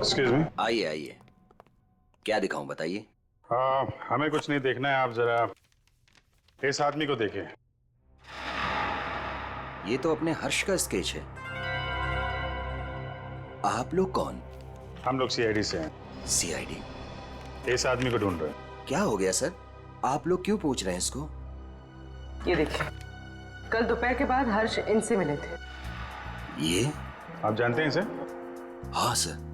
Excuse me. आइए आइए, क्या दिखाऊं बताइए। हमें कुछ नहीं देखना है, आप जरा इस आदमी को देखिए। ये तो अपने हर्ष का स्केच है। आप लोग कौन? हम लोग सीआईडी से हैं। सीआईडी? इस आदमी को ढूंढ रहे हैं। क्या हो गया सर? आप लोग क्यों पूछ रहे हैं इसको? ये देखिए, कल दोपहर के बाद हर्ष इनसे मिले थे। ये? आप जानते हैं इसे? हाँ सर।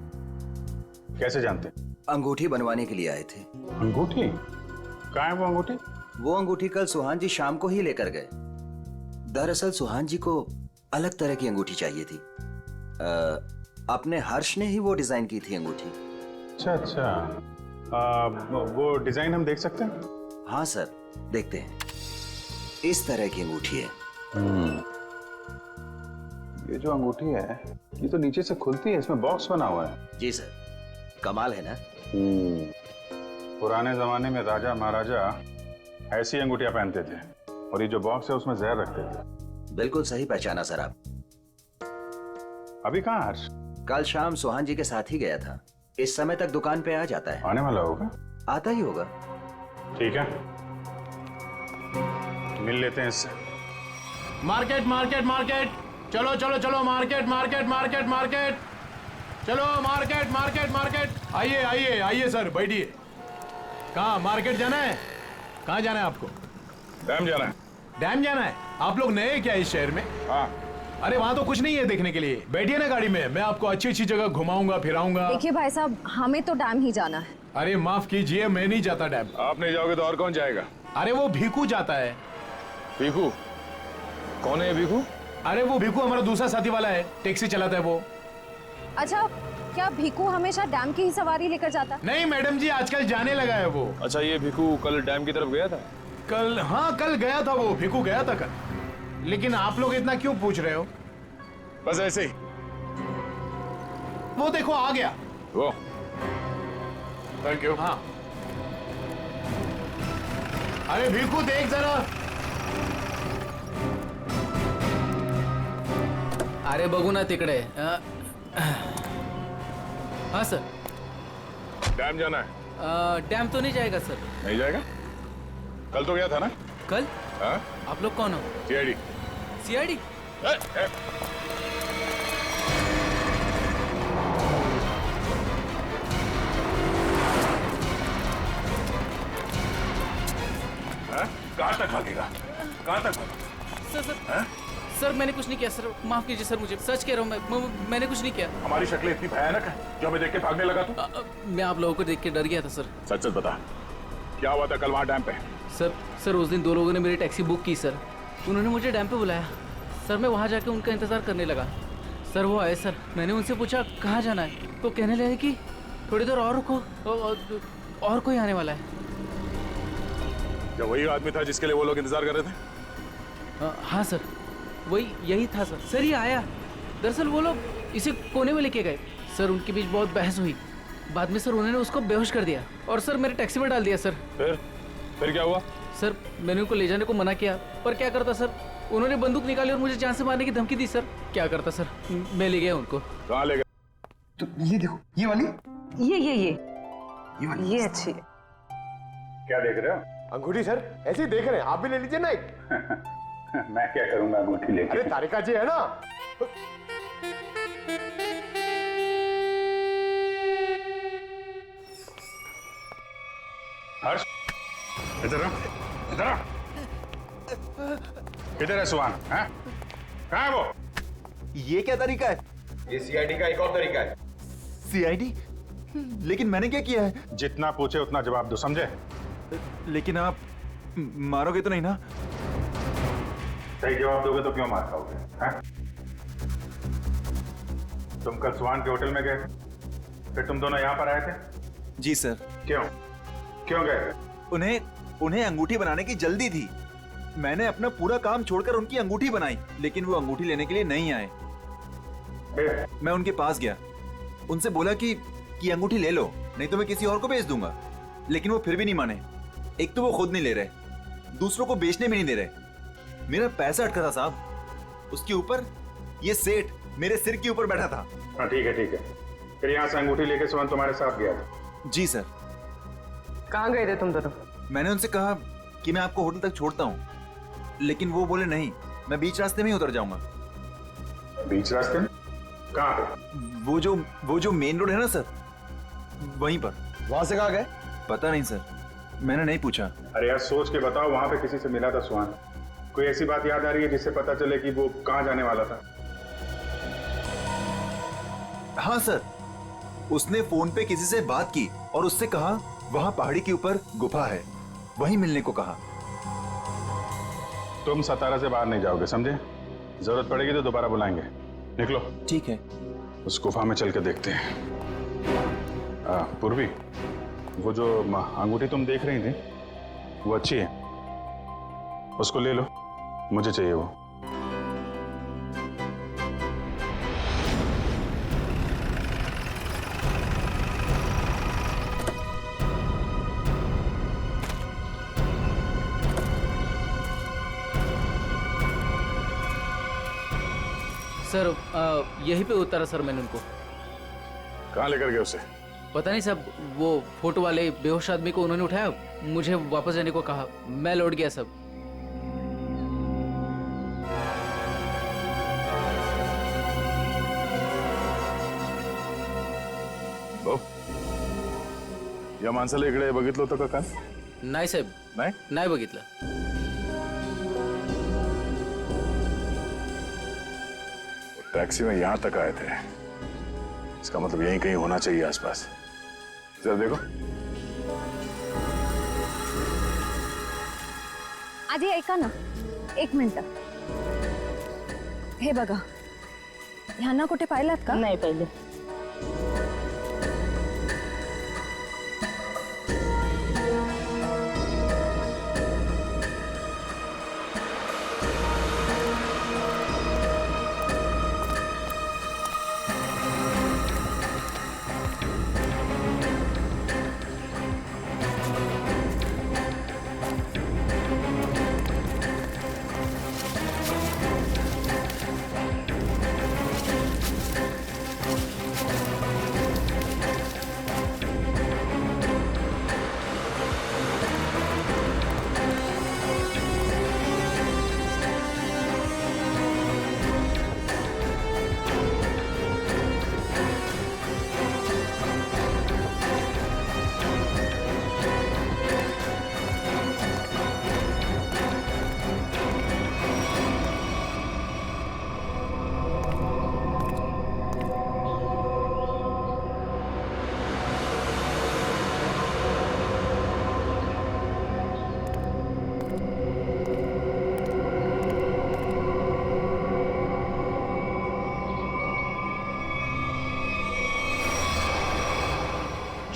कैसे जानते हैं? अंगूठी बनवाने के लिए आए थे। अंगूठी? कहाँ है वो अंगूठी? वो अंगूठी कल सुहान जी शाम को ही लेकर गए। दरअसल सुहान जी को अलग तरह की अंगूठी चाहिए थी। अपने हर्ष ने ही वो डिजाइन की थी अंगूठी। अच्छा अच्छा, वो डिजाइन हम देख सकते हैं? हाँ सर, देखते हैं। इस तरह की अंगूठी है। ये जो अंगूठी है ये तो नीचे से खुलती है, इसमें बॉक्स बना हुआ है। जी सर, कमाल है ना। पुराने जमाने में राजा महाराजा ऐसी अंगूठियां पहनते थे, और ये जो बॉक्स है उसमें जहर रखते थे। बिल्कुल सही पहचाना सर आप। अभी कहाँ हर्ष? कल शाम सुहान जी के साथ ही गया था। इस समय तक दुकान पे आ जाता है। आने वाला होगा। आता ही होगा। ठीक है, मिल लेते हैं इससे। मार्केट मार्केट मार्केट, चलो चलो चलो, मार्केट मार्केट मार्केट मार्केट, चलो मार्केट मार्केट मार्केट। आइए आइए आइए सर, बैठिए। कहाँ मार्केट जाना है? कहाँ जाना है आपको? डैम जाना है। डैम जाना है? आप लोग नए हैं क्या इस शहर में? हाँ। अरे वहाँ तो कुछ नहीं है देखने के लिए। बैठिए ना गाड़ी में, मैं आपको अच्छी अच्छी जगह घुमाऊंगा फिराऊंगा। देखिए भाई साहब, हमें तो डैम ही जाना है। अरे माफ कीजिए, मैं नहीं जाता डैम। आप नहीं जाओगे तो और कौन जाएगा? अरे वो भीखू जाता है। भीखू? कौन है भीखू? अरे वो भीखू हमारा दूसरा साथी वाला है, टैक्सी चलाता है वो। अच्छा, क्या भीखू हमेशा डैम की ही सवारी लेकर जाता है? नहीं मैडम जी, आजकल जाने लगा है वो। अच्छा, ये भीखू कल डैम की तरफ गया था? कल? हाँ कल गया था वो, भीखू गया था कल। लेकिन आप लोग इतना क्यों पूछ रहे हो? बस ऐसे ही। वो देखो आ गया वो। Thank you. हाँ। अरे भीखू देख जरा। अरे बघू ना तिकडे। हाँ सर। डैम जाना है। डैम तो नहीं जाएगा सर। नहीं जाएगा? कल तो गया था ना? कल? हाँ? आप लोग कौन हो? सीआईडी। सीआईडी? कहाँ तक भागेगा? कहाँ तक भागेगा? सर सर सर मैंने कुछ नहीं किया सर, माफ कीजिए सर, मुझे सच कह रहा हूँ मैंने कुछ नहीं किया। हमारी शक्लें इतनी भयानक है जो हमें देख के भागने लगा तू? मैं आप लोगों को देख के डर गया था सर। सच सच बता, क्या हुआ था कल वहाँ डैम पे? सर उस दिन दो लोगों ने मेरी टैक्सी बुक की सर। उन्होंने मुझे डैम पे बुलाया सर। मैं वहाँ जाके उनका इंतजार करने लगा सर। वो आए सर, मैंने उनसे पूछा कहाँ जाना है, तो कहने लगे कि थोड़ी देर और रुको, और कोई आने वाला है। क्या वही आदमी था जिसके लिए वो लोग इंतजार कर रहे थे? हाँ सर, वही यही था सर। सर ये आया, दरअसल वो लोग इसे कोने में लेके गए सर। उनके बीच बहुत बहस हुई, बाद में सर उन्होंने उसको बेहोश कर दिया और सर मेरे टैक्सी में डाल दिया सर। फिर क्या हुआ? सर मैंने उनको ले जाने को मना किया, पर क्या करता सर, उन्होंने बंदूक निकाली और मुझे जान से मारने की धमकी दी सर। क्या करता सर, मैं ले गया उनको। कहाँ ले गए? तो ये देखो, ये वाली, ये वाली। ये अच्छी है। क्या देख रहे हो? अंगूठी सर, ऐसे ही देख रहे हैं, आप भी ले लीजिए ना एक। मैं क्या करूंगा अंगूठी लेके? अरे तारिका जी है ना। हर्ष, इधर आ, इधर आ। किधर है सुहान? हैं? कहाँ है वो? ये क्या तरीका है? ये सीआईडी का एक और तरीका है। सीआईडी? लेकिन मैंने क्या किया है? जितना पूछे उतना जवाब दो, समझे? लेकिन आप मारोगे तो नहीं ना? सही जवाब दोगे तो क्यों मार खाओगे? हैं? तुम कल सुहान के होटल में गए, फिर तुम दोनों यहाँ पर आए थे? जी सर। क्यों गए? उन्हें अंगूठी बनाने की जल्दी थी। मैंने अपना पूरा काम छोड़कर उनकी अंगूठी बनाई, लेकिन वो अंगूठी लेने के लिए नहीं आए। मैं उनके पास गया, उनसे बोला कि अंगूठी ले लो, नहीं तो मैं किसी और को बेच दूंगा। लेकिन वो फिर भी नहीं माने। एक तो वो खुद नहीं ले रहे, दूसरों को बेचने में नहीं दे रहे। मेरा पैसा अटका था साहब। उसके ऊपर ये सेठ मेरे सिर के ऊपर बैठा था। हाँ ठीक है, फिर यहाँ से अंगूठी लेके सुहान तुम्हारे साथ गया था। जी सर। कहाँ गए थे तुम दोनों? मैंने उनसे कहा कि मैं आपको होटल तक छोड़ता हूँ, लेकिन वो बोले नहीं, मैं बीच रास्ते में ही उतर जाऊंगा। बीच रास्ते में? कहाँ पे? वो जो मेन रोड है ना सर, वहीं पर। वहां से कहाँ गए? पता नहीं सर, मैंने नहीं पूछा। अरे यार सोच के बताओ, वहां पे किसी से मिला था सुहान? कोई ऐसी बात याद आ रही है जिससे पता चले कि वो कहाँ जाने वाला था? हाँ सर, उसने फोन पे किसी से बात की और उससे कहा वहां पहाड़ी के ऊपर गुफा है, वहीं मिलने को कहा। तुम सतारा से बाहर नहीं जाओगे, समझे? जरूरत पड़ेगी तो दोबारा बुलाएंगे। निकलो। ठीक है। उस गुफा में चल के देखते हैं। पूर्वी, वो जो अंगूठी तुम देख रही थी वो अच्छी है, उसको ले लो, मुझे चाहिए वो। सर यहीं पे उतारा सर मैंने उनको। कहाँ लेकर गए उसे? पता नहीं सब, वो फोटो वाले बेहोश आदमी को उन्होंने उठाया, मुझे वापस जाने को कहा, मैं लौट गया सब। या माणसाला इकडे बघितलं होतं का काल? नाही साहेब, नाही बघितलं। टैक्सी में यहाँ तक आए थे, इसका मतलब यहीं कहीं होना चाहिए आसपास। जरा देखो। आधी ऐका ना, एक मिनिट। हे बघा, ह्यांना कुठे पाहिलात का? नहीं पहले।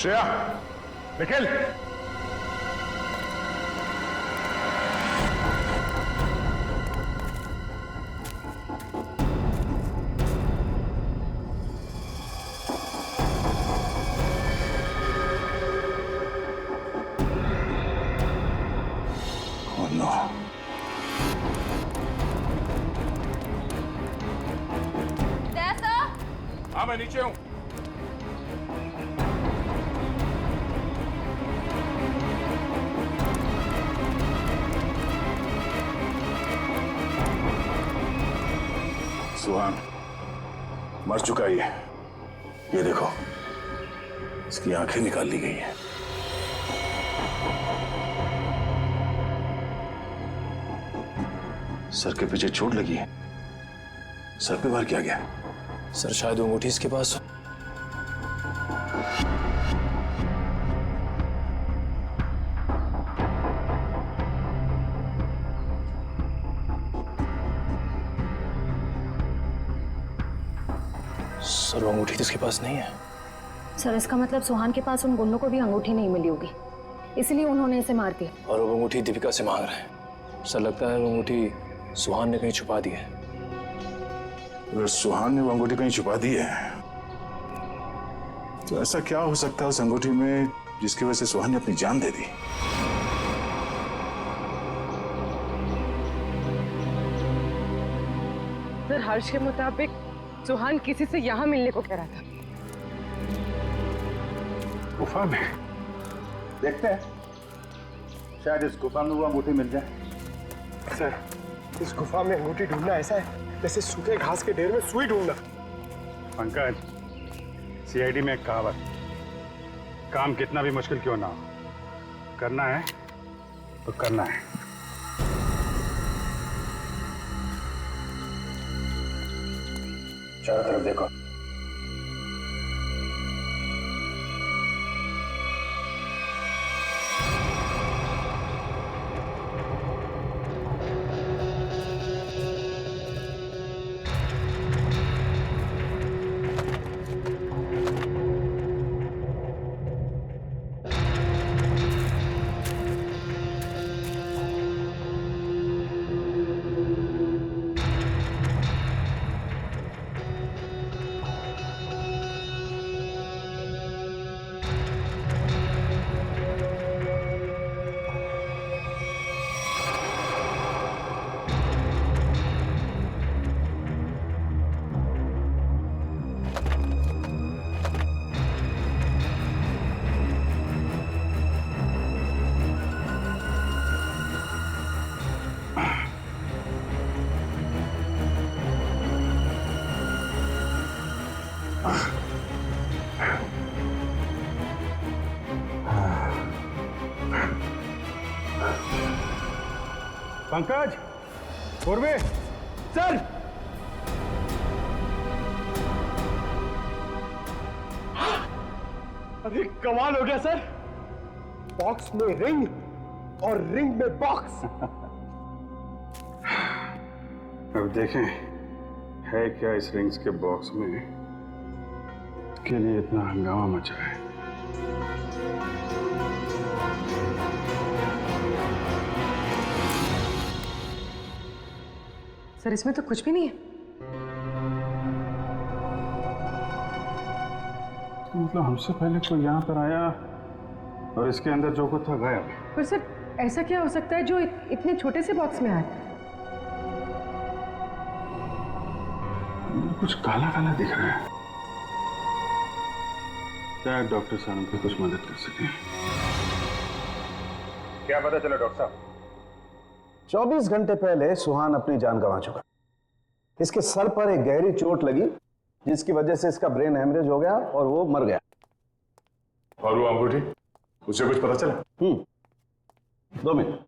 Shreya, Nikhil, oh no. हाँ मैं नीचे हूँ। सुहान मर चुका है ये देखो, इसकी आंखें निकाल ली गई हैं। सर के पीछे चोट लगी है। सर पे वार किया गया। सर शायद वो अंगूठी इसके पास हो। सर वो अंगूठी तो इसके पास नहीं है। सर इसका मतलब सुहान के पास उन गुंडों को भी अंगूठी नहीं मिली होगी, इसलिए उन्होंने इसे मार दिया। और वो अंगूठी दीपिका से मांग रहे हैं। सर लगता है वो अंगूठी सुहान ने कहीं छुपा दी है। अगर सुहान ने वो अंगूठी कहीं छुपा दी है तो ऐसा क्या हो सकता है उस अंगूठी में जिसकी वजह से सुहान ने अपनी जान दे दी? सर हर्ष के मुताबिक सुहान किसी से यहाँ मिलने को कह रहा था। गुफा में देखते हैं, शायद इस गुफा में वो अंगूठी मिल जाए। सर, इस गुफा में अंगूठी ढूंढना ऐसा है जैसे सूखे घास के ढेर में सुई ढूंढना। पंकज, सीआईडी में एक कहावत, काम कितना भी मुश्किल क्यों ना हो, करना है तो करना है। चारों तरफ देखो। पंकज, पूर्वे, सर। अरे कमाल हो गया सर, बॉक्स में रिंग और रिंग में बॉक्स। अब देखें है क्या इस रिंग्स के बॉक्स में के लिए इतना हंगामा मचा है। सर, इसमें तो कुछ भी नहीं है। मतलब हमसे पहले कोई यहाँ पर आया और इसके अंदर जो कुछ था गायब। पर सर, ऐसा क्या हो सकता है जो इतने छोटे से बॉक्स में आए? कुछ काला काला दिख रहा है, शायद डॉक्टर साहब की कुछ मदद कर सके। क्या पता चला डॉक्टर साहब? 24 घंटे पहले सुहान अपनी जान गंवा चुका। इसके सर पर एक गहरी चोट लगी जिसकी वजह से इसका ब्रेन हेमरेज हो गया और वो मर गया। और वो अंगूठी, उसे कुछ पता चला? 2 मिनट।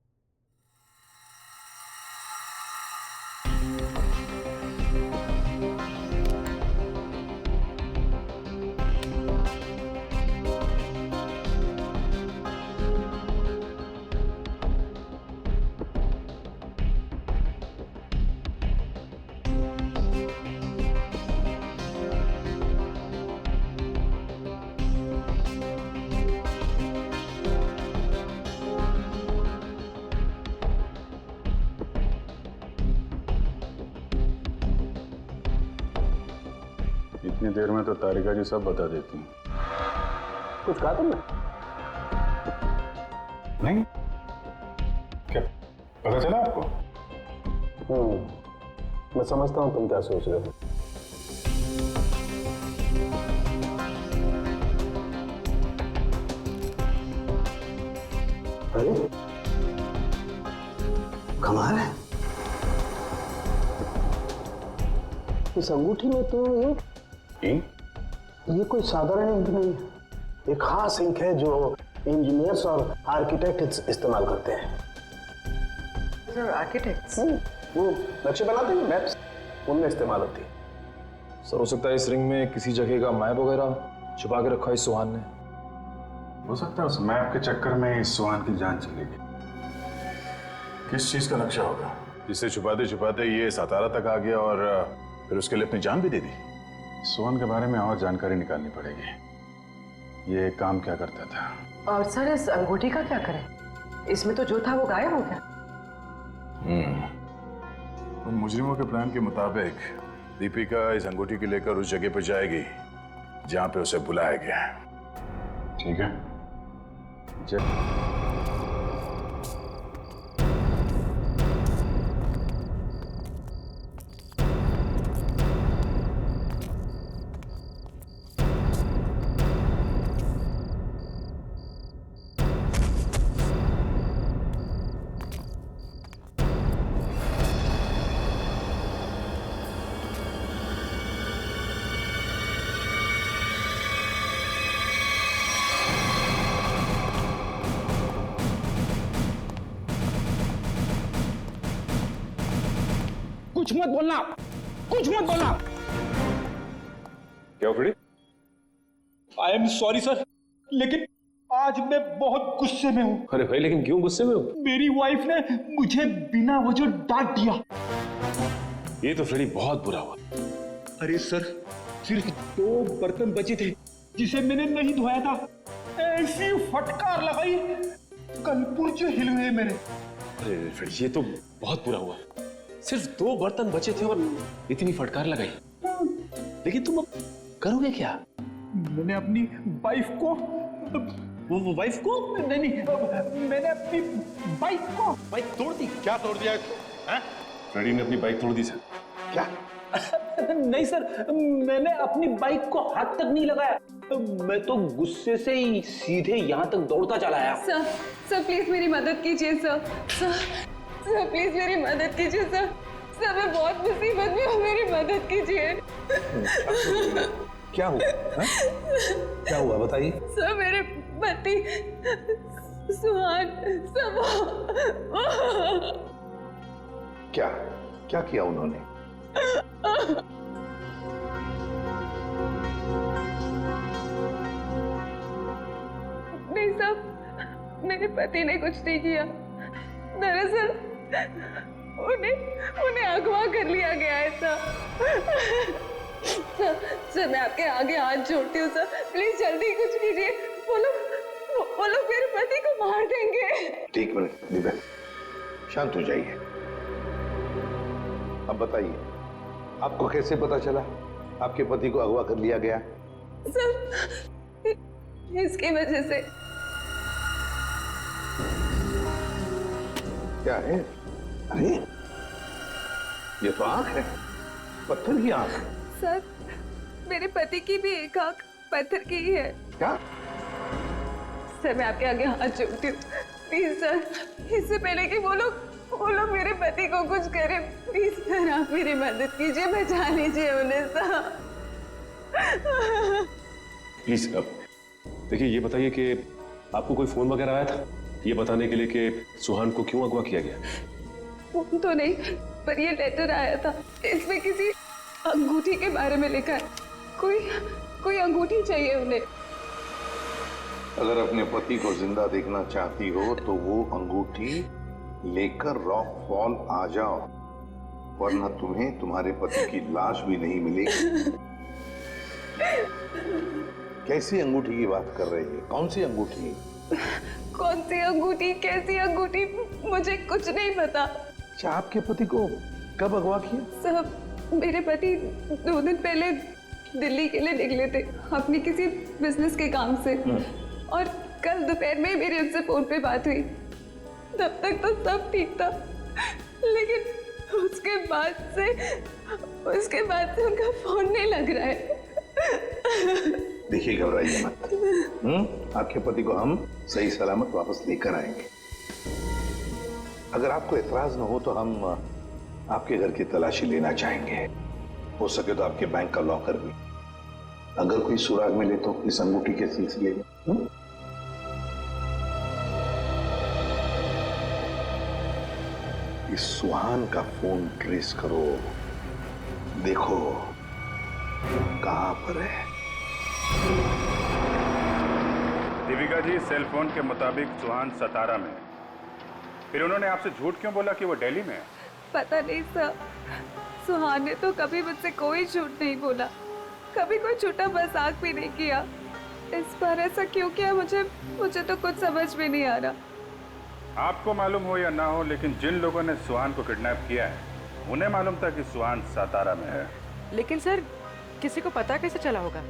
इतनी देर में तो तारिका जी सब बता देती हैं। कुछ कहा तुमने? नहीं, क्या पता चला आपको? मैं समझता हूं तुम क्या सोच रहे हो। अरे कमाल है, इस अंगूठी में तो इंक, ये कोई साधारण इंक नहीं है। एक खास इंक है जो इंजीनियर्स और आर्किटेक्ट इस्तेमाल करते हैं। Sir, architects? वो नक्शे बनाते हैं, मैप्स, उनमें इस्तेमाल होती है। सर, हो सकता है इस रिंग में किसी जगह का मैप वगैरह छुपा के रखा है इस सुहान ने। हो सकता है उस मैप के चक्कर में इस सुहान की जान चली गई। किस चीज का नक्शा होगा जिसे छुपाते छुपाते ये सातारा तक आ गया और फिर उसके लिए अपनी जान भी दे दी? सुहान के बारे में और जानकारी निकालनी पड़ेगी। ये काम क्या करता था? और सर, इस अंगूठी का क्या करें? इसमें तो जो था वो गायब हो गया। उन मुजरिमों के प्लान के मुताबिक दीपिका इस अंगूठी को लेकर उस जगह पर जाएगी जहां पे उसे बुलाया गया है। ठीक है? कुछ मत बोलना, कुछ मत बोलना। क्या Freddy? I am sorry sir, लेकिन आज मैं बहुत गुस्से में हूँ। अरे भाई लेकिन क्यों गुस्से में हो? मेरी वाइफ ने मुझे बिना वजह डांट दिया। ये तो फ्रेडी बहुत बुरा हुआ। अरे सर, सिर्फ 2 बर्तन बचे थे जिसे मैंने नहीं धोया था। ऐसी फटकार लगाई, कल पुर्जे हिल गए मेरे। अरे फ्रेडी ये तो बहुत बुरा हुआ। सिर्फ 2 बर्तन बचे थे और इतनी फटकार लगाई। लेकिन तुम अब करोगे क्या? मैंने अपनी वाइफ को वो वाइफ को नहीं, मैंने अपनी बाइक को बाइक तोड़ दी? क्या तोड़ दिया इसको? फ्रेडी ने अपनी बाइक तोड़ दी सर। क्या? नहीं सर, मैंने अपनी बाइक को हाथ तक नहीं लगाया। मैं तो गुस्से से ही सीधे यहाँ तक दौड़ता चला आया। सर प्लीज मेरी मदद कीजिए सर। सर प्लीज मेरी मदद कीजिए सर। सर मैं बहुत मुसीबत में हूँ, मेरी मदद कीजिए। क्या हुआ? क्या हुआ बताइए। सर मेरे पति सुहान सब क्या क्या किया उन्होंने? नहीं साहब, मेरे पति ने कुछ नहीं किया। दरअसल उन्हें अगवा कर लिया गया है सर। सर मैं आपके आगे हाथ जोड़ती हूँ सर, प्लीज जल्दी कुछ कीजिए। वो लोग मेरे पति को मार देंगे। ठीक मिनट दिव्या, शांत हो जाइए। अब बताइए, आपको कैसे पता चला आपके पति को अगवा कर लिया गया? सर इसकी वजह से। क्या है? अरे ये तो आंख है, पत्थर की आंख। सर मेरे पति की भी एक आंख पत्थर की ही है। क्या? सर मैं आपके आगे हाथ जोड़ती हूँ, प्लीज सर, इससे पहले कि वो लोग मेरे पति को कुछ करें, प्लीज सर आप मेरी मदद कीजिए, बचा लीजिए उन्हें सर। प्लीज देखिए ये बताइए कि आपको कोई फोन वगैरह आया था ये बताने के लिए कि सुहान को क्यों अगवा किया गया? फोन तो नहीं, पर ये लेटर आया था, इसमें किसी अंगूठी के बारे में लिखा है। कोई अंगूठी चाहिए उन्हें। अगर अपने पति को जिंदा देखना चाहती हो तो वो अंगूठी लेकर रॉक फॉल आ जाओ, वरना तुम्हें तुम्हारे पति की लाश भी नहीं मिलेगी। कैसी अंगूठी की बात कर रही है? कौन सी अंगूठी? कौन सी अंगूठी, कैसी अंगूठी, मुझे कुछ नहीं पता। अच्छा, आपके पति को कब अगवा किया? साहब मेरे पति 2 दिन पहले दिल्ली के लिए निकले थे अपनी किसी बिजनेस के काम से, और कल दोपहर में मेरी उनसे फोन पे बात हुई। तब तक तो सब ठीक था, लेकिन उसके बाद से उनका फोन नहीं लग रहा है। देखिए घबराइए मत। आपके पति को हम सही सलामत वापस लेकर आएंगे। अगर आपको एतराज न हो तो हम आपके घर की तलाशी लेना चाहेंगे। हो सके तो आपके बैंक का लॉकर भी। अगर कोई सुराग मिले तो इस अंगूठी के सिलसिले में। इस सुहान का फोन ट्रेस करो, देखो कहां पर है। दीपिका जी, सेल फोन के मुताबिक सुहान सतारा में। फिर उन्होंने आपसे झूठ क्यों बोला कि वो दिल्ली में है? पता नहीं सर, सुहान ने तो कभी मुझसे कोई झूठ नहीं बोला, कभी कोई छोटा मजाक भी नहीं किया। इस बार ऐसा क्यों किया मुझे तो कुछ समझ में नहीं आ रहा। आपको मालूम हो या ना हो, लेकिन जिन लोगों ने सुहान को किडनैप किया है उन्हें मालूम था कि सुहान सतारा में है। लेकिन सर किसी को पता कैसे चला होगा,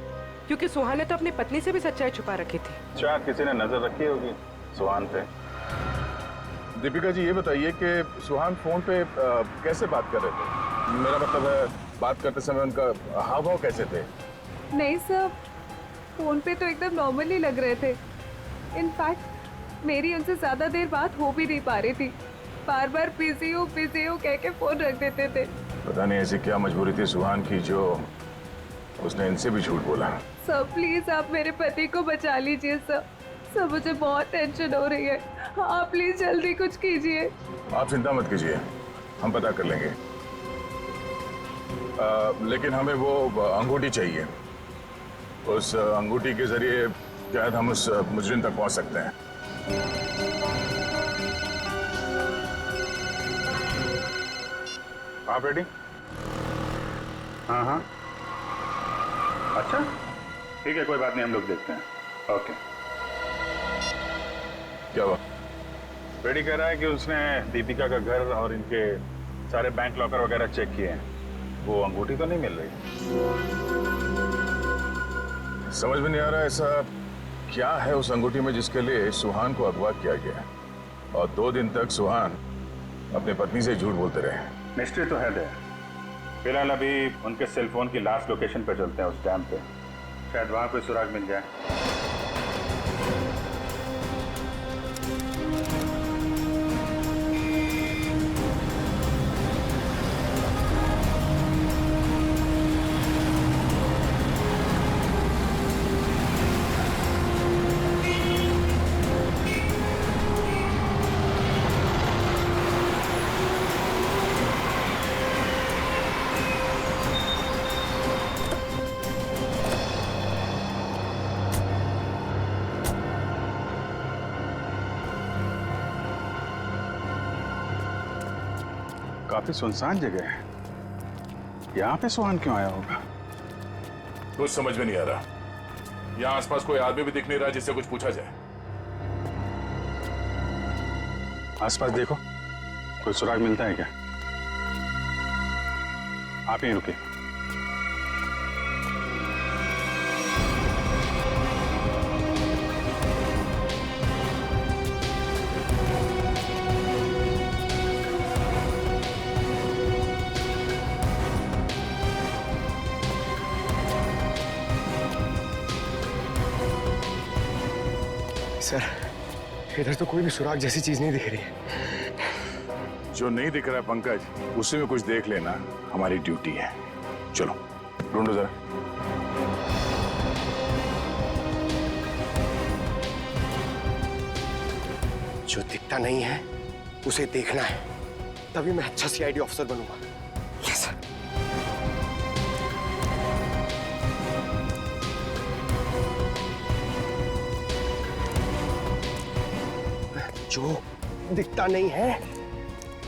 क्योंकि सुहान ने तो अपनी पत्नी से भी सच्चाई छुपा रखी थी। अच्छा, किसी ने नजर रखी होगी सुहान पे। दीपिका जी ये बताइए कि सुहान फोन पे कैसे बात कर रहे थे? मेरा मतलब है बात करते समय उनका हाव भाव कैसे थे? नहीं सर, फोन पे तो एकदम नॉर्मली लग रहे थे। इनफैक्ट मेरी उनसे ज्यादा देर बात हो भी नहीं पा रही थी, बार बार बिजी हो कह के फोन रख देते थे। पता नहीं ऐसी क्या मजबूरी थी सुहान की जो उसने इनसे भी झूठ बोला। सर प्लीज आप मेरे पति को बचा लीजिए सर, मुझे बहुत टेंशन हो रही है। आप प्लीज जल्दी कुछ कीजिए। आप चिंता मत कीजिए, हम पता कर लेंगे। लेकिन हमें वो अंगूठी चाहिए। उस अंगूठी के जरिए शायद हम उस मुजरिम तक पहुंच सकते हैं। आप रेडी? हाँ हाँ, अच्छा ठीक है, कोई बात नहीं, हम लोग देखते हैं। ओके। क्या हुआ? रेडी कह रहा है कि उसने दीपिका का घर और इनके सारे बैंक लॉकर वगैरह चेक किए हैं, वो अंगूठी तो नहीं मिल रही। समझ में नहीं आ रहा ऐसा क्या है उस अंगूठी में जिसके लिए सुहान को अगवा किया गया, और 2 दिन तक सुहान अपनी पत्नी से झूठ बोलते रहे। मिस्ट्री तो है दे। फिलहाल अभी उनके सेल फोन की लास्ट लोकेशन पे चलते हैं, उस डैम पे, शायद वहां कोई सुराग मिल जाए। काफी सुनसान जगह है, यहाँ पे सुहान क्यों आया होगा? कुछ समझ में नहीं आ रहा। यहाँ आसपास कोई आदमी भी दिख नहीं रहा जिससे कुछ पूछा जाए। आसपास देखो, कोई सुराग मिलता है क्या? आप ही रुके। सर, इधर तो कोई भी सुराग जैसी चीज नहीं दिख रही है। जो नहीं दिख रहा है पंकज, उसी में कुछ देख लेना हमारी ड्यूटी है। चलो ढूंढो जरा। जो दिखता नहीं है उसे देखना है, तभी मैं अच्छा सीआईडी ऑफिसर बनूंगा। Yes sir. जो दिखता नहीं है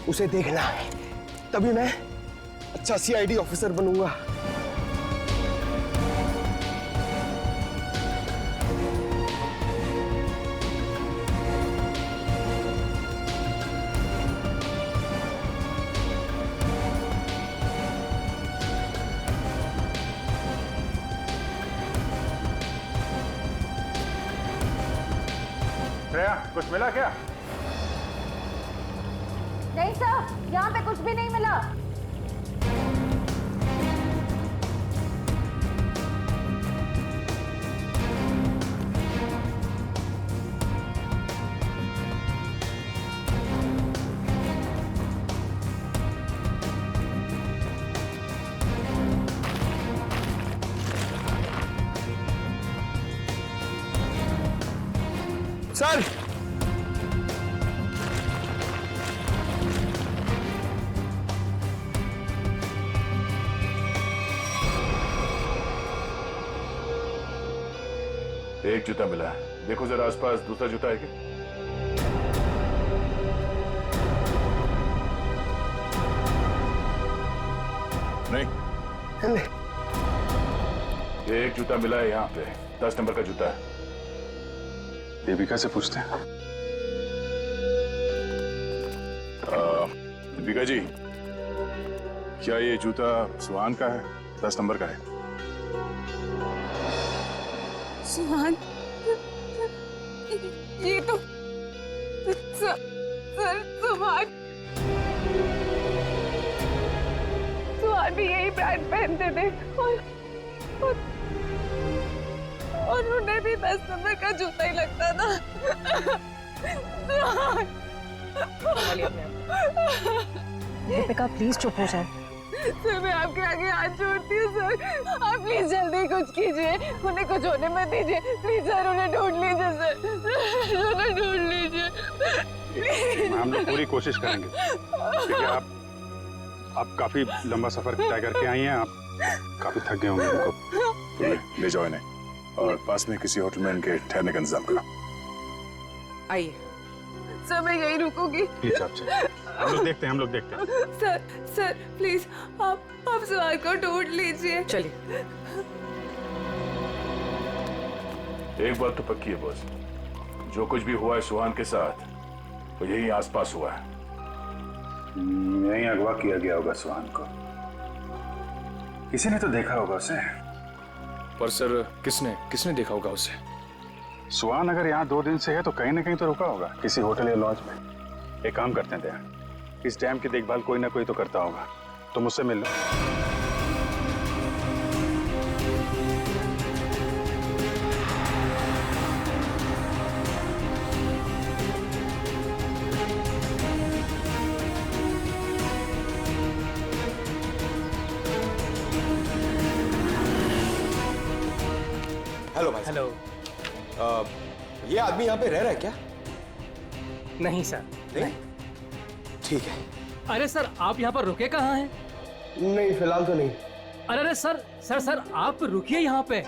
उसे देखना है, तभी मैं अच्छा सीआईडी ऑफिसर बनूंगा। श्रेया, कुछ मिला क्या? नहीं सर, यहाँ पे कुछ भी नहीं मिला। सर, एक जूता मिला है, देखो जरा आसपास दूसरा जूता है क्या? नहीं, एक जूता मिला है यहाँ पे, 10 नंबर का जूता है। दीपिका से पूछते हैं। दीपिका जी, क्या ये जूता सुहान का है? 10 नंबर का है। सुहान, ये तो सर सुहान भी यही ब्रांड पहनते थे और उन्हें भी 10 नंबर का जूता ही लगता था। दीपिका प्लीज चुप हो जाए। सर, मैं आपके आगे हाथ जोड़ती हूँ सर, आप प्लीज जल्दी कुछ कीजिए, उन्हें कुछ होने मत दीजिए प्लीज सर, उन्हें ढूंढ लीजिए सर, उन्हें ढूंढ लीजिए। हम लोग पूरी कोशिश करेंगे, ठीक है? आप काफी लंबा सफर तय करके आई हैं, आप काफी थक गए होंगे। उनको ले जाओ इन्हें और पास में किसी होटल में इनके ठहरने का इंतजाम करो। आइए। सर मैं यहीं रुकूंगी। प्लीज आप चलिए। हम लोग देखते हैं। सर प्लीज आप सुहान को ढूंढ लीजिए। चलिए। एक बात तो पक्की है बॉस, जो कुछ भी हुआ है सुहान के साथ वो यही आसपास हुआ है। यहीं अगवा किया गया होगा सुहान को। किसी ने तो देखा होगा उसे। पर सर किसने देखा होगा उसे? सुहान अगर यहाँ 2 दिन से है तो कहीं ना कहीं तो रुका होगा, किसी होटल या लॉज में। एक काम करते हैं दया, इस डैम की देखभाल कोई ना कोई तो करता होगा, तो मुझसे मिल लो। हेलो भाई। हेलो। ये आदमी यहाँ पे रह रहा है क्या? नहीं सर। नहीं? ठीक है। अरे सर आप यहाँ पर रुके कहाँ हैं? नहीं फिलहाल तो नहीं। अरे सर आप रुकिए यहाँ पे।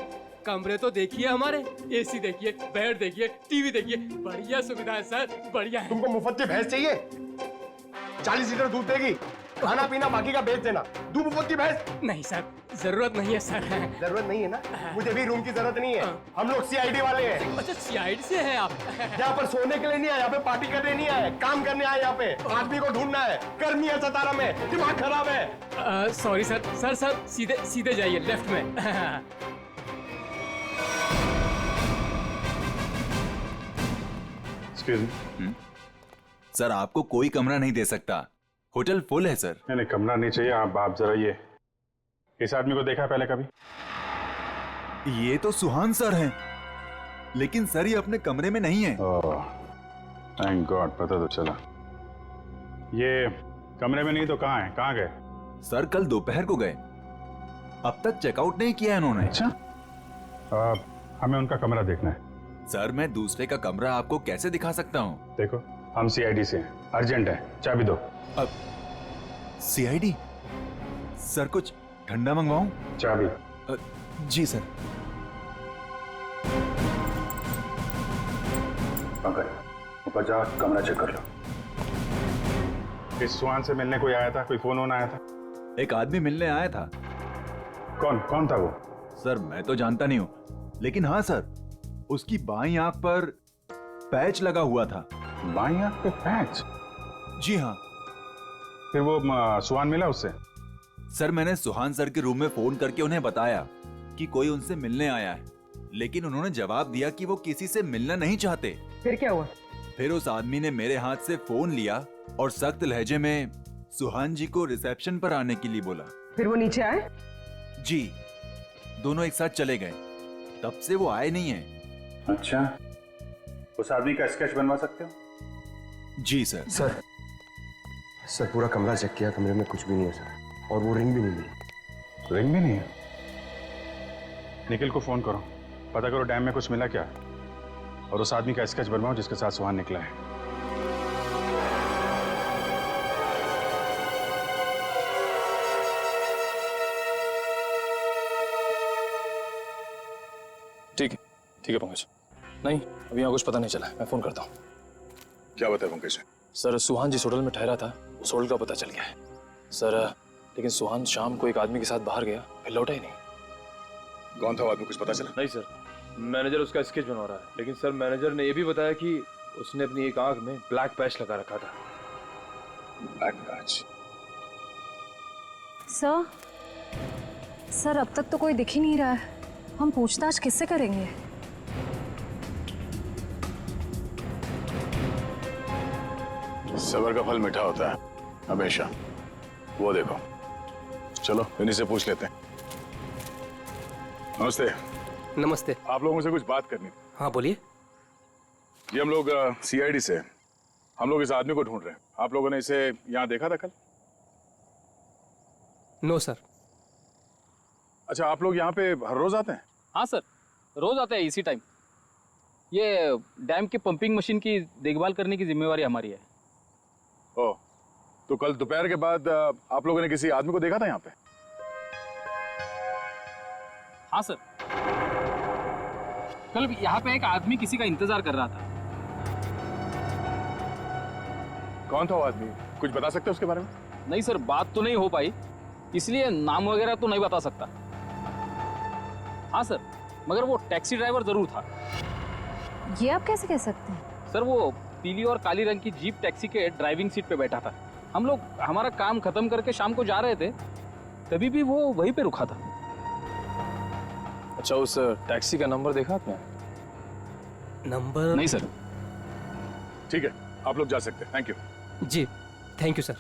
कमरे तो देखिए हमारे, एसी देखिए, बेड देखिए, टीवी देखिए, बढ़िया सुविधा है सर, बढ़िया है। तुमको मुफ्त की भैंस चाहिए? 40 लीटर दूध देगी, खाना पीना बाकी का बेच देना। दूध मुफ्त की भैंस? नहीं सर, जरूरत नहीं है सर। जरूरत नहीं है ना? मुझे भी रूम की जरूरत नहीं है। हम लोग सीआईडी वाले हैं। अच्छा सीआईडी से हैं आप? यहाँ पर सोने के लिए नहीं आए, यहाँ पे पार्टी करने नहीं आए, काम करने आए। यहाँ पे आदमी को ढूंढना है। गर्मी है सतारा में, दिमाग खराब है। सॉरी सर सीधे जाइए लेफ्ट में। सर आपको कोई कमरा नहीं दे सकता, होटल फुल है सर। नहीं कमरा नहीं चाहिए। आप जरा ये इस आदमी को देखा है पहले कभी? ये तो सुहान सर हैं, लेकिन सर ये अपने कमरे में नहीं है। थैंक गॉड, पता तो चला। ये कमरे में नहीं तो कहाँ है? कहाँ गए? सर कल दोपहर को गए, अब तक चेकआउट नहीं किया इन्होंने। अच्छा, हमें उनका कमरा देखना है। सर मैं दूसरे का कमरा आपको कैसे दिखा सकता हूँ? देखो हम सीआईडी से हैं, अर्जेंट है, चाबी दो। अब सीआईडी? सर कुछ ठंडा मंगवाऊं? चाबी। जी सर। पंकज ऊपर जा, कमरा चेक कर लो। इस सुहान से मिलने कोई आया था? कोई फोन आया था? एक आदमी मिलने आया था। कौन था वो? सर मैं तो जानता नहीं हूँ, लेकिन हाँ सर उसकी बाईं आंख पर पैच लगा हुआ था। बाईं आंख पे पैच? जी हाँ। फिर वो सुहान मिला उससे? सर मैंने सुहान सर के रूम में फोन करके उन्हें बताया कि कोई उनसे मिलने आया है, लेकिन उन्होंने जवाब दिया कि वो किसी से मिलना नहीं चाहते। फिर क्या हुआ? फिर उस आदमी ने मेरे हाथ से फोन लिया और सख्त लहजे में सुहान जी को रिसेप्शन पर आने के लिए बोला। फिर वो नीचे आए? जी, दोनों एक साथ चले गए, तब से वो आए नहीं हैं। अच्छा, उस आदमी का स्केच बनवा सकते हो? जी सर। सर पूरा कमरा चेक किया, कमरे में कुछ भी नहीं है सर, और वो रिंग भी नहीं मिली। रिंग भी नहीं है? निखिल को फोन करो, पता करो डैम में कुछ मिला क्या, और उस आदमी का स्केच बनवाओ जिसके साथ सुहान निकला है। ठीक है पंकज। नहीं अभी यहाँ कुछ पता नहीं चला, मैं फोन करता हूँ। क्या बताया पंकज? सर सुहान जिस होटल में ठहरा था उस होटल का पता चल गया है सर, लेकिन सुहान शाम को एक आदमी के साथ बाहर गया, फिर लौटा ही नहीं। कौन था वो आदमी, कुछ पता चला? नहीं सर, मैनेजर उसका स्केच बनवा रहा है, लेकिन सर मैनेजर ने यह भी बताया कि उसने अपनी एक आंख में ब्लैक पैच लगा रखा था। Black patch? सर अब तक तो कोई दिख ही नहीं रहा है, हम पूछताछ किससे करेंगे? सबर का फल मीठा होता है हमेशा, वो देखो। चलो इन्हीं से पूछ लेते हैं। नमस्ते। नमस्ते। आप लोगों से कुछ बात करनी थी। हाँ बोलिए। ये हम लोग सीआईडी से, हम लोग इस आदमी को ढूंढ रहे हैं। आप लोगों ने इसे यहाँ देखा था कल? No sir. अच्छा, आप लोग यहाँ पे हर रोज आते हैं? हाँ सर, रोज आते हैं इसी टाइम। ये डैम के पंपिंग मशीन की देखभाल करने की जिम्मेवारी हमारी है। ओह, तो कल दोपहर के बाद आप लोगों ने किसी आदमी को देखा था यहाँ पे? हाँ सर, कल यहाँ पे एक आदमी किसी का इंतजार कर रहा था। कौन था वो आदमी? कुछ बता सकते हो उसके बारे में? नहीं सर, बात तो नहीं हो पाई, इसलिए नाम वगैरह तो नहीं बता सकता। हाँ सर, मगर वो टैक्सी ड्राइवर जरूर था। ये आप कैसे कह सकते हैं? सर वो पीली और काली रंग की जीप टैक्सी के ड्राइविंग सीट पे बैठा था। हम लोग हमारा काम खत्म करके शाम को जा रहे थे, तभी भी वो वहीं पे रुका था। अच्छा, उस टैक्सी का नंबर देखा आपने? नंबर नहीं सर। ठीक है, आप लोग जा सकते हैं। Thank you ji, thank you sir.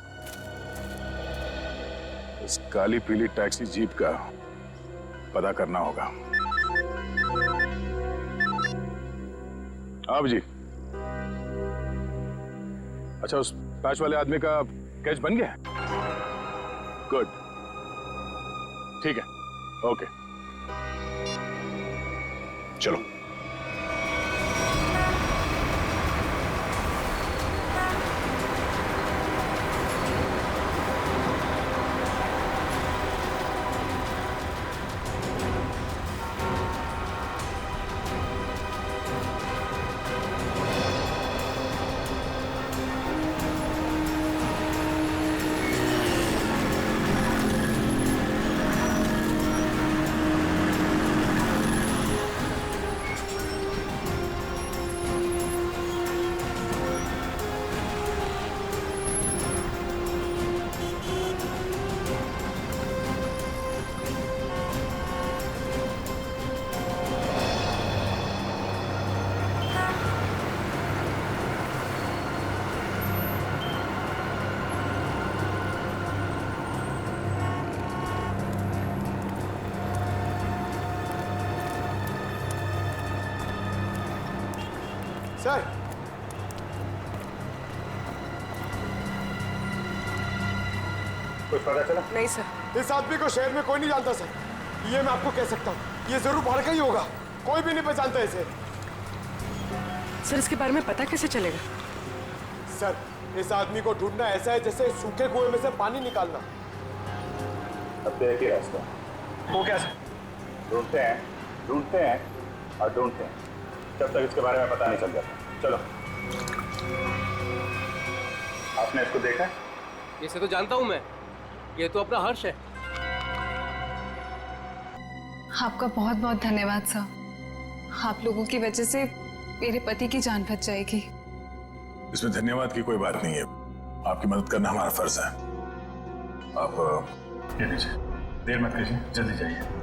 इस काली पीली टैक्सी जीप का पता करना होगा। अब जी, अच्छा, उस पैच वाले आदमी का कैच बन गया? गुड, ठीक है, ओके, चलो। सर, कुछ पता चला? नहीं सर। इस आदमी को शहर में कोई नहीं जानता सर, ये मैं आपको कह सकता हूँ। ये जरूर बाहर का ही होगा, कोई भी नहीं पहचानता इसे। सर इसके बारे में पता कैसे चलेगा? सर, इस आदमी को ढूंढना ऐसा है जैसे सूखे कुएं में से पानी निकालना। अब तो एक ही रास्ता। वो क्या सर? ढूंढते हैं और ढूंढते हैं जब तक इसके बारे में पता नहीं चल जाता। चलो। आपने इसको देखा है? इसे तो जानता हूँ मैं, ये तो अपना हर्ष है। आपका बहुत बहुत धन्यवाद सर। आप लोगों की वजह से मेरे पति की जान बच जाएगी। इसमें धन्यवाद की कोई बात नहीं है, आपकी मदद करना हमारा फर्ज है। आप ये लीजिए, देर मत कीजिए, जल्दी जाइए।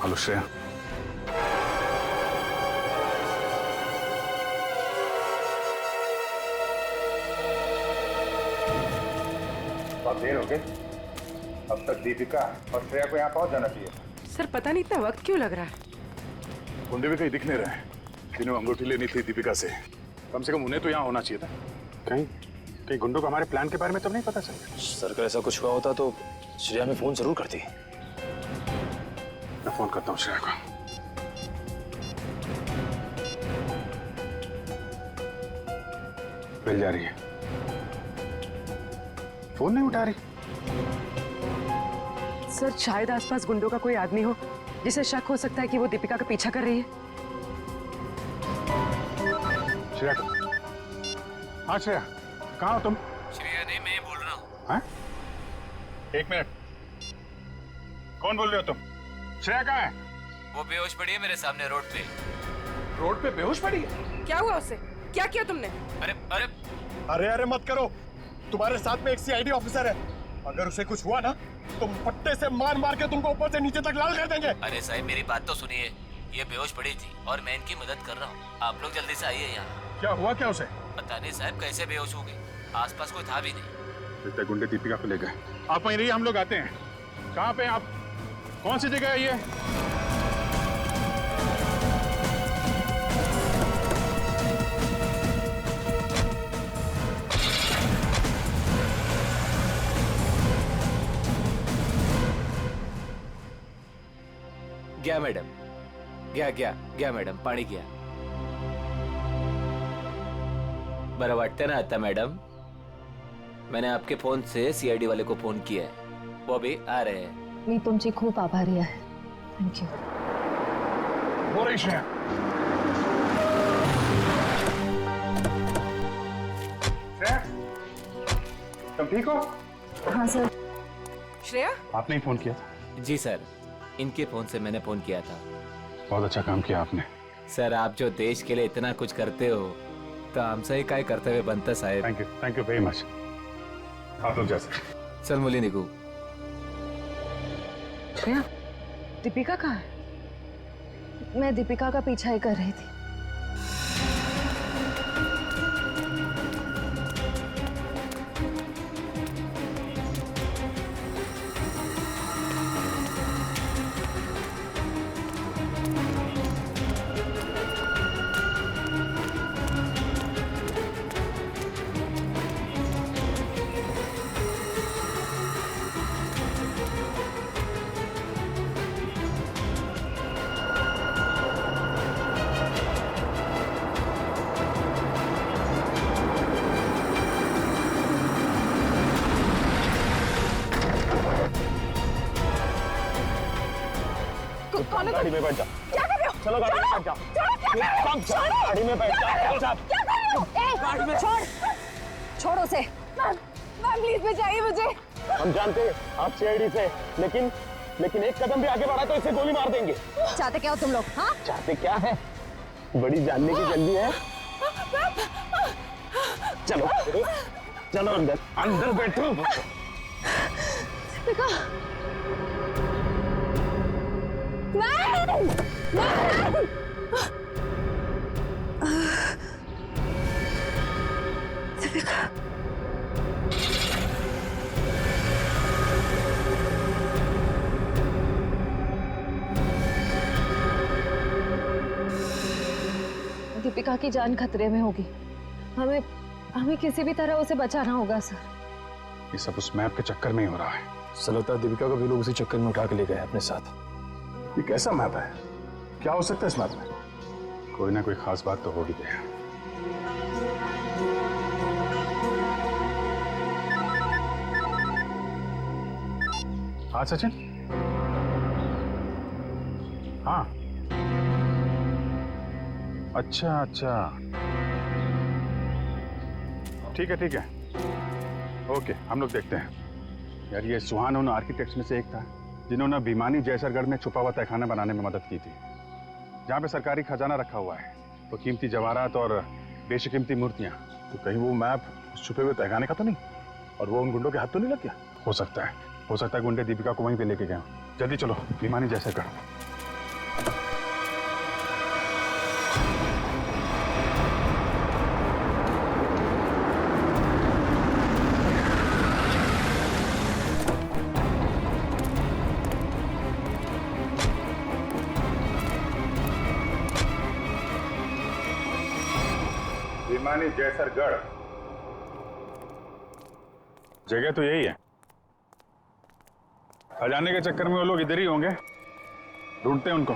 हेलो श्रेया। बहुत देर हो गई, अब तक दीपिका और श्रेया को यहाँ पहुंच जाना चाहिए। सर पता नहीं इतना वक्त क्यों लग रहा है। गुंडे भी कहीं दिख नहीं रहे हैं। जिन्हें अंगूठी लेनी थी दीपिका से, कम से कम उन्हें तो यहाँ होना चाहिए था। कहीं गुंडों को हमारे प्लान के बारे में तो नहीं पता चल गया? सर अगर ऐसा कुछ हुआ होता तो श्रेया में फोन जरूर करती। मैं फोन करता हूँ श्रेया को। मिल जा रही है, फोन नहीं उठा रही। सर शायद आसपास गुंडों का कोई आदमी हो जिसे शक हो सकता है कि वो दीपिका का पीछा कर रही है। श्रेया को, हाँ श्रेया, कहाँ हो तुम? श्रेया नहीं, मैं बोल रहा हूँ। हाँ? एक मिनट, कौन बोल रहे हो तुम? श्रेया कहाँ है? वो बेहोश पड़ी है मेरे सामने रोड पे। रोड पे बेहोश पड़ी है? क्या हुआ उससे? क्या किया तुमने? अरे अरे अरे अरे मत करो, तुम्हारे साथ में एक सीआईडी ऑफिसर है। अगर उसे कुछ हुआ ना तो पट्टे से मार मार के तुमको ऊपर से नीचे तक लाल कर देंगे। अरे साहब मेरी बात तो सुनिए, ये बेहोश पड़ी थी और मैं इनकी मदद कर रहा हूँ। आप लोग जल्दी से आइए यहाँ। क्या हुआ क्या उसे? पता नहीं साहब कैसे बेहोश हो गई, आसपास कोई था भी नहीं। लगता है गुंडे दीपिका को ले गए। आप वहीं रहिए, हम लोग आते हैं। कहाँ पे आप? कौन सी जगह है ये? गया मैडम, घ्या मॅडम, पाणी घ्या. बरं वाटतं ना आता मॅडम? मैंने आपके फोन से सीआईडी वाले को फोन किया है, वो भी आ रहे हैं. मी तुमची खूप आभारी आहे. थँक्यू. हो रही श्रेया. श्रेया, तुम ठीक हो? हाँ सर. श्रेया, आपने ही फोन किया था? जी सर, इनके फोन से मैंने फोन किया था. बहुत अच्छा काम किया आपने. सर, आप जो देश के लिए इतना कुछ करते हो तो आमचंही काय कर्तव्य बनतं साहेब. Thank you very much. आप लोग जैसे. चल मुली निघू. श्रेया, दीपिका कहाँ है? मैं दीपिका का पीछा ही कर रही थी. गाड़ी में बैठ जाओ. क्या कर रहे हो? चलो गाड़ी में बैठ जाओ. गाड़ी में बैठ जाओ. क्या कर रहे हो? गाड़ी में छोड़ उसे. मैम प्लीज बचाइए मुझे. हम जानते हैं आप सीआईडी से, लेकिन एक कदम भी आगे बढ़ा तो इसे गोली मार देंगे. चाहते क्या हो तुम लोग? हाँ, चाहते क्या है? बड़ी जानने की जल्दी है. चलो चलो अंदर बैठो. दीपिका. नहीं. दीपिका. दीपिका की जान खतरे में होगी. हमें किसी भी तरह उसे बचाना होगा सर. ये सब उस मैप के चक्कर में ही हो रहा है. सर लगता है दीपिका को भी लोग उसी चक्कर में उठा के ले गए अपने साथ. ये कैसा मैप है? क्या हो सकता है इस मैप में? कोई ना कोई खास बात तो होगी. हाँ सचिन. हाँ अच्छा. ठीक है. ओके, हम लोग देखते हैं. यार ये सुहान उन आर्किटेक्ट्स में से एक था जिन्होंने भिमानी जयसरगढ़ में छुपा हुआ तहखाना बनाने में मदद की थी, जहाँ पे सरकारी खजाना रखा हुआ है, तो कीमती जवाहरात और बेशकीमती मूर्तियाँ. तो कहीं वो मैप उस छुपे हुए तहखाने का तो नहीं, और वो उन गुंडों के हाथ तो नहीं लग गया? हो सकता है गुंडे दीपिका को वहीं पे लेके गए. जल्दी चलो भिमानी जयसरगढ़. भिमानी जयसरगढ़ जगह तो यही है. खजाने के चक्कर में वो लोग इधर ही होंगे. ढूंढते हैं उनको.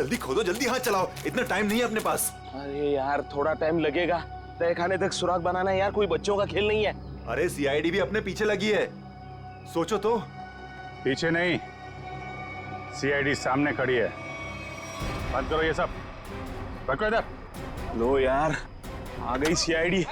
जल्दी खोदो, जल्दी हाथ चलाओ, इतना टाइम नहीं है अपने पास। अरे यार थोड़ा टाइम लगेगा, तय खाने तक सुराग बनाना है यार, कोई बच्चों का खेल नहीं है। अरे सीआईडी भी अपने पीछे लगी है, सोचो तो। पीछे नहीं, सीआईडी सामने खड़ी है। बंद करो ये सब, रखो इधर। लो यार, आ गई सीआईडी।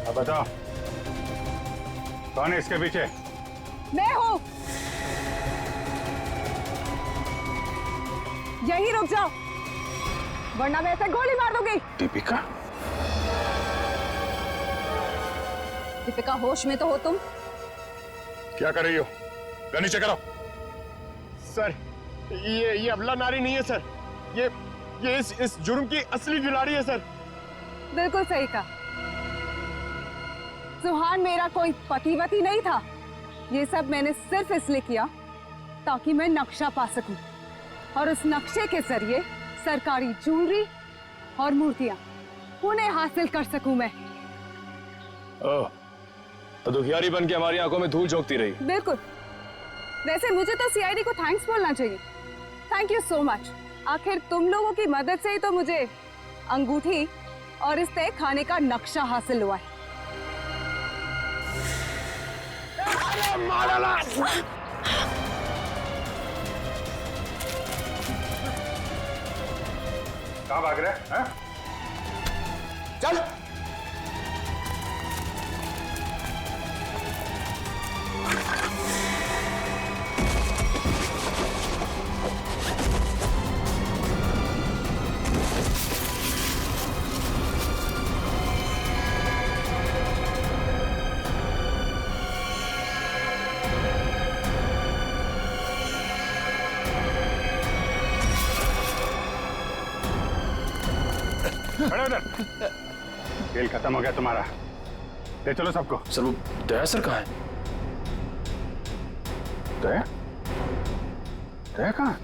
अब बताओ कौन है इसके पीछे? मैं हूँ। यही रुक जाओ, वरना मैं ऐसे गोली मार दूंगी। दीपिका? दीपिका, होश में तो हो तुम? क्या कर रही हो? गन नीचे करो। सर ये अबला नारी नहीं है सर, ये इस जुर्म की असली खिलाड़ी है सर। बिल्कुल सही कहा। सुहान मेरा कोई पतिवती नहीं था। ये सब मैंने सिर्फ इसलिए किया ताकि मैं नक्शा पा सकूं और उस नक्शे के जरिए सरकारी ज्वेलरी और मूर्तियां उन्हें हासिल कर सकूं मैं। ओह, तो दुखियारी बन के हमारी आंखों में धूल झोंकती रही। बिल्कुल। वैसे मुझे तो सीआईडी को थैंक्स बोलना चाहिए। Thank you so much. आखिर तुम लोगों की मदद से ही तो मुझे अंगूठी और इस तय खाने का नक्शा हासिल हुआ है। कहाँ भाग रहे हैं? चल। खड़े उधर। खेल खत्म हो गया तुम्हारा, ले चलो सबको। सर वो दया सर कहाँ है? दया? दया कहाँ?